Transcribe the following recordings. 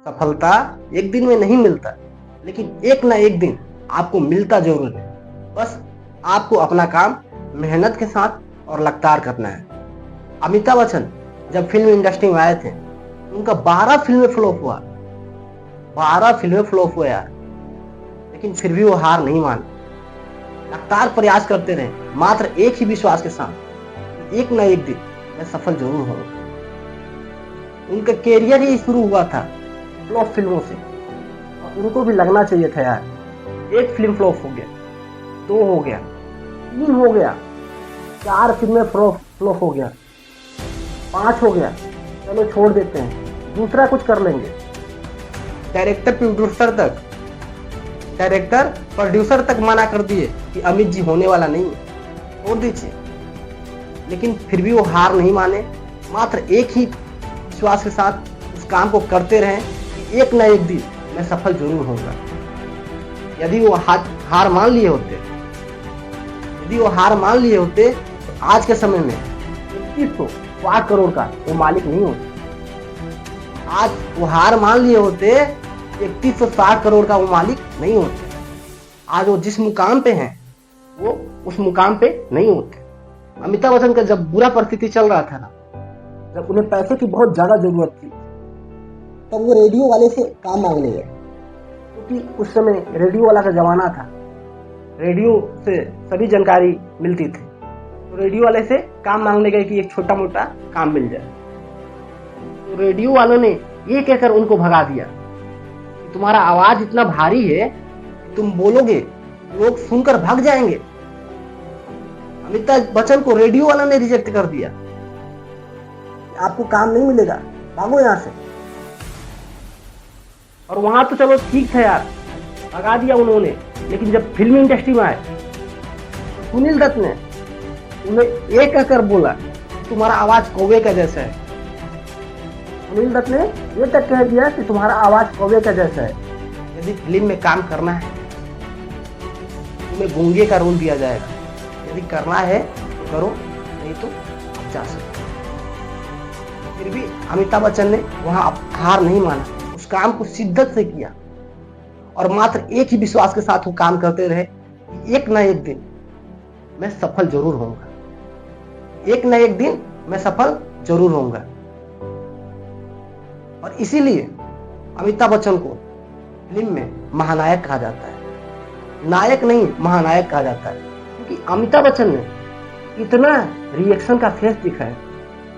सफलता एक दिन में नहीं मिलता, लेकिन एक ना एक दिन आपको मिलता जरूर है। बस आपको अपना काम मेहनत के साथ और लगातार करना है। अमिताभ बच्चन जब फिल्म इंडस्ट्री में आए थे, उनका 12 फिल्में फ्लॉप हुआ, 12 फिल्में फ्लॉप हुआ यार, लेकिन फिर भी वो हार नहीं माने, लगातार प्रयास करते रहे, मात्र एक ही विश्वास के साथ, एक ना एक दिन मैं सफल जरूर होऊंगा। उनका कैरियर ही शुरू हुआ था फ्लॉप फिल्मों से, और उनको भी लगना चाहिए था यार। एक फिल्म फ्लॉप हो गया, 2 हो गया, 3 हो गया, 4 फिल्में फ्लॉप हो गया, 5 हो गया, चलो छोड़ देते हैं, दूसरा कुछ कर लेंगे। डायरेक्टर प्रोड्यूसर तक मना कर दिए कि अमित जी होने वाला नहीं है, छोड़ दीजिए, लेकिन फिर भी वो हार नहीं माने, मात्र एक ही विश्वास के साथ उस काम को करते रहे कि एक ना एक दिन मैं सफल जरूर होऊंगा। यदि वो हार मान लिए होते तो आज के समय में 2160 करोड़ का वो मालिक नहीं होते। आज वो हार मान लिए होते 3160 करोड़ का वो मालिक नहीं होते। आज वो जिस मुकाम पे हैं वो उस मुकाम पे नहीं होते। अमिताभ बच्चन का जब बुरा परिस्थिति चल रहा था ना, जब उन्हें पैसे की बहुत ज्यादा जरूरत थी, तब वो रेडियो वाले से काम मांगने गए, क्योंकि उस समय रेडियो वाला का जमाना था, रेडियो से सभी जानकारी मिलती थी। तो रेडियो वाले से काम मांगने गए कि एक छोटा मोटा काम मिल जाए। तो रेडियो वालों ने ये कहकर उनको भगा दिया कि तुम्हारा आवाज इतना भारी है, तुम बोलोगे लोग सुनकर भाग जाएंगे। अमिताभ बच्चन को रेडियो वाला ने रिजेक्ट कर दिया, आपको काम नहीं मिलेगा, भागो यहां से। और वहां तो चलो ठीक था यार, भगा दिया उन्होंने, लेकिन जब फिल्म इंडस्ट्री में आए तो सुनील दत्त ने उन्हें एक कहकर बोला तुम्हारा आवाज कौवे का जैसा है। सुनील दत्त ने ये तक कह दिया कि तुम्हारा आवाज कौवे का जैसा है। यदि फिल्म में काम करना है तुम्हें गूंगे का रोल दिया जाएगा, यदि करना है तो करो, नहीं तो आप जा सकते। फिर भी अमिताभ बच्चन ने वहां हार नहीं माना, उस काम को शिद्दत से किया और मात्र एक ही विश्वास के साथ वो काम करते रहे कि एक ना एक दिन मैं सफल जरूर होऊंगा, एक ना एक दिन मैं सफल जरूर होऊंगा। और इसीलिए अमिताभ बच्चन को फिल्म में महानायक कहा जाता है, नायक नहीं महानायक कहा जाता है, क्योंकि अमिताभ बच्चन ने इतना रिएक्शन का फेस दिखा है,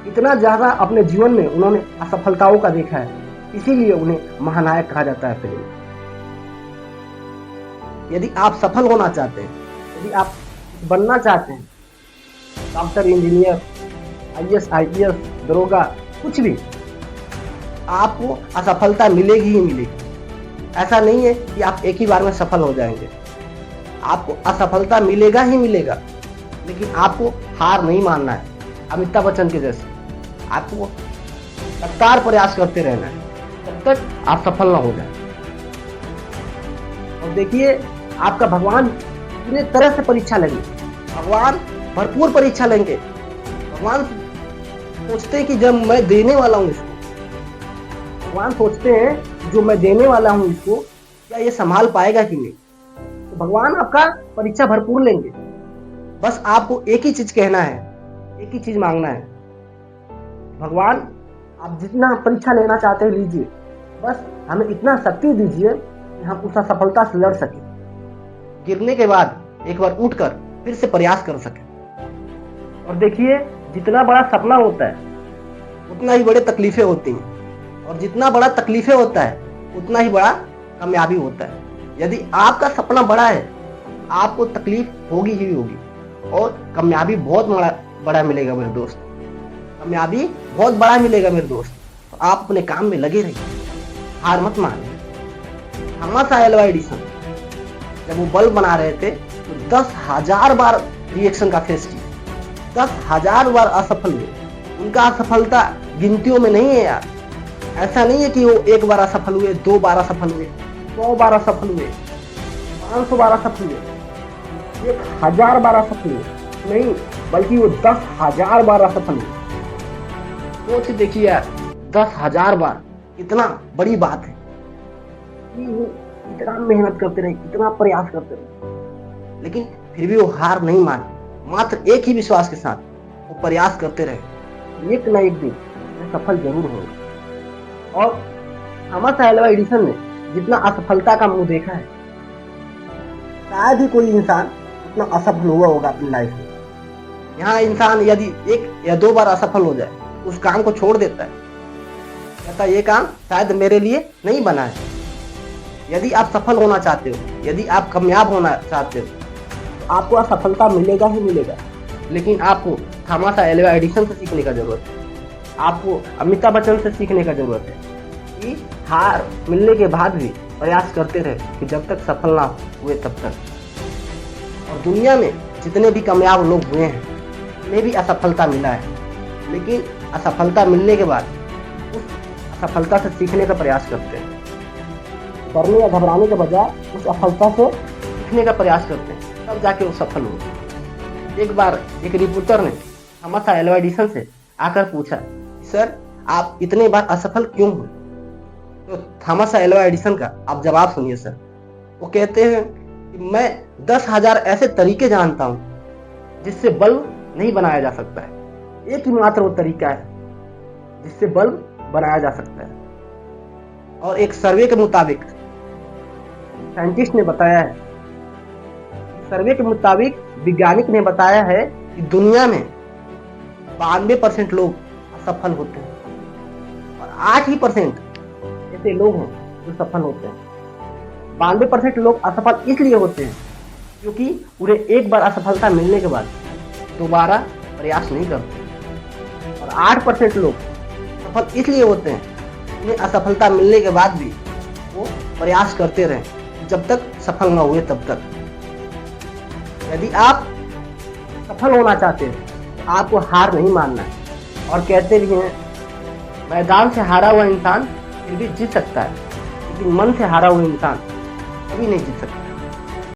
इतना ज्यादा अपने जीवन में उन्होंने असफलताओं का देखा है, इसीलिए उन्हें महानायक कहा जाता है फिल्म। यदि आप सफल होना चाहते हैं, यदि आप बनना चाहते हैं, डॉक्टर, इंजीनियर, IAS, IPS, दरोगा, कुछ भी, आपको असफलता मिलेगी ही मिलेगी। ऐसा नहीं है कि आप एक ही बार में सफल हो जाएंगे, आपको असफलता मिलेगा ही मिलेगा, लेकिन आपको हार नहीं मानना है। अमिताभ बच्चन के जैसे आपको लगातार प्रयास करते रहना है तब तक आप सफल ना हो जाए। और देखिए, आपका भगवान पूरे तरह से परीक्षा लेंगे, भगवान भरपूर परीक्षा लेंगे। भगवान सोचते हैं कि जब मैं देने वाला हूं इसको, भगवान सोचते हैं जो मैं देने वाला हूं इसको, क्या ये संभाल पाएगा कि नहीं। तो भगवान आपका परीक्षा भरपूर लेंगे। बस आपको एक ही चीज कहना है, एक ही चीज मांगना है, भगवान आप जितना परीक्षा लेना चाहते हैं लीजिए, बस हमें इतना शक्ति दीजिए कि हम उस सफलता से लड़ सके, गिरने के बाद एक बार उठकर फिर से प्रयास कर सके। और देखिए, जितना बड़ा सपना होता है उतना ही बड़े तकलीफें होती हैं, और जितना बड़ा तकलीफें होता है उतना ही बड़ा कामयाबी होता है। यदि आपका सपना बड़ा है, आपको तकलीफ होगी ही होगी, और कामयाबी बहुत बड़ा मिलेगा मेरे दोस्त, कामयाबी बहुत बड़ा मिलेगा मेरे दोस्त। तो आप अपने काम में लगे रहिए, हार मत मानिए। थॉमस एल्वा एडिसन जब वो बल्ब बना रहे थे तो 10,000 बार रिएक्शन का फेस किया, 10,000 बार असफल हुए। उनका असफलता गिनतियों में नहीं है यार। ऐसा नहीं है कि वो एक बार असफल हुए, 2 बार असफल हुए, 100 बार असफल हुए, 500 बार असफल हुए, 1000 बार असफल हुए, नहीं, बल्कि वो 10,000 बार असफल हुए। सोच देखिए यार, 10,000 बार कितना बड़ी बात है। कि वो इतना मेहनत करते रहे, इतना प्रयास करते रहे, लेकिन फिर भी वो हार नहीं माने। मात्र एक ही विश्वास के साथ वो प्रयास करते रहे, एक ना एक दिन मैं सफल जरूर होगा। और थॉमस अल्वा एडिसन ने जितना असफलता का मुंह देखा है, शायद ही कोई इंसान उतना असफल हुआ होगा अपनी लाइफ में। यहाँ इंसान यदि 1 या 2 बार असफल हो जाए, उस काम को छोड़ देता है, कहता है ये काम शायद मेरे लिए नहीं बना है। यदि आप सफल होना चाहते हो, यदि आप कामयाब होना चाहते हो, तो आपको असफलता मिलेगा ही मिलेगा, लेकिन आपको थॉमस अल्वा एडिसन से सीखने का जरूरत है। आपको अमिताभ बच्चन से सीखने का जरूरत है कि हार मिलने के बाद भी प्रयास करते रहे, कि जब तक सफल ना हुए तब तक। और दुनिया में जितने भी कामयाब लोग हुए हैं, उन्हें भी असफलता मिला है, लेकिन असफलता मिलने के बाद उस असफलता से सीखने का प्रयास करते हैं। डरने या घबराने के बजाय उस असफलता से सीखने का प्रयास करते हैं, तब जाके वो सफल होते। एक बार एक रिपोर्टर ने थॉमस अल्वा एडिसन से आकर पूछा, सर आप इतने बार असफल क्यों हुए? तो थॉमस अल्वा एडिसन का आप जवाब सुनिए सर। वो कहते हैं कि मैं 10,000 ऐसे तरीके जानता हूं जिससे बल्ब नहीं बनाया जा सकता है। एक ही मात्र वो तरीका है जिससे बल्ब बनाया जा सकता है। और एक सर्वे के मुताबिक साइंटिस्ट ने बताया है, सर्वे के मुताबिक वैज्ञानिक ने बताया है कि दुनिया में 92% लोग असफल होते हैं और 8% ऐसे लोग हैं जो सफल होते हैं। 92% लोग असफल इसलिए होते हैं क्योंकि उन्हें एक बार असफलता मिलने के बाद दोबारा प्रयास नहीं करते। और 8% लोग सफल इसलिए होते हैं, उन्हें असफलता मिलने के बाद भी वो प्रयास करते रहे, जब तक सफल ना हुए तब तक। यदि आप सफल होना चाहते हैं, तो आपको हार नहीं मानना है। और कहते भी हैं, मैदान से हारा हुआ इंसान फिर भी जीत सकता है, लेकिन मन से हारा हुआ इंसान कभी नहीं जीत सकता।